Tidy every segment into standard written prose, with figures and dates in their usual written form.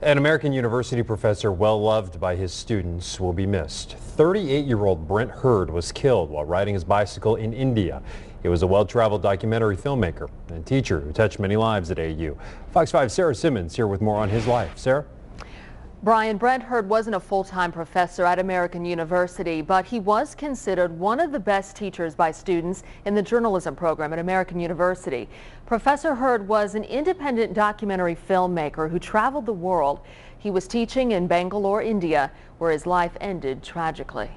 An American University professor well loved by his students will be missed. 38-year-old Brent Hurd was killed while riding his bicycle in India. He was a well-traveled documentary filmmaker and teacher who touched many lives at AU. Fox 5's Sarah Simmons here with more on his life. Sarah? Brian, Brent Hurd wasn't a full-time professor at American University, but he was considered one of the best teachers by students in the journalism program at American University. Professor Hurd was an independent documentary filmmaker who traveled the world. He was teaching in Bangalore, India, where his life ended tragically.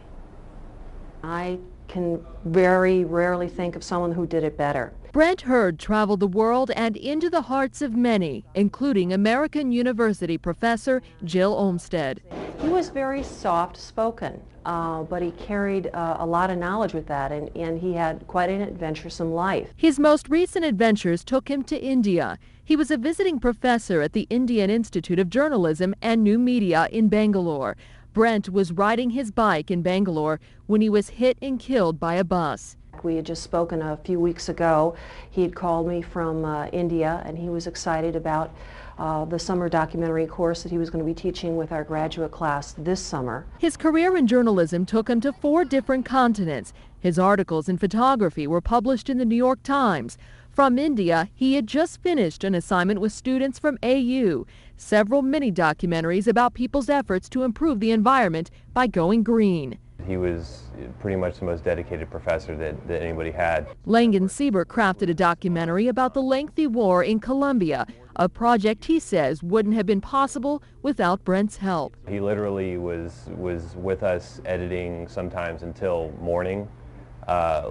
I can very rarely think of someone who did it better. Brent Hurd traveled the world and into the hearts of many, including American University professor Jill Olmsted. He was very soft-spoken, but he carried a lot of knowledge with that, and he had quite an adventuresome life. His most recent adventures took him to India. He was a visiting professor at the Indian Institute of Journalism and New Media in Bangalore. Brent was riding his bike in Bangalore when he was hit and killed by a bus. We had just spoken a few weeks ago. He had called me from India, and he was excited about the summer documentary course that he was going to be teaching with our graduate class this summer. His career in journalism took him to 4 different continents. His articles in photography were published in the New York Times. From India, he had just finished an assignment with students from AU, several mini documentaries about people's efforts to improve the environment by going green. He was pretty much the most dedicated professor that anybody had. Langan Siebert crafted a documentary about the lengthy war in Colombia, a project he says wouldn't have been possible without Brent's help. He literally was with us editing sometimes until morning,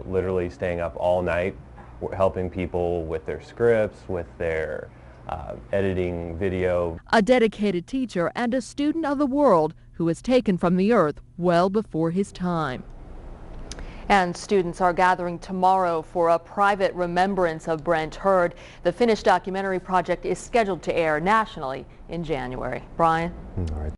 literally staying up all night, helping people with their scripts, with their editing video. A dedicated teacher and a student of the world who was taken from the earth well before his time. And students are gathering tomorrow for a private remembrance of Brent Hurd. The finished documentary project is scheduled to air nationally in January. Brian? All right.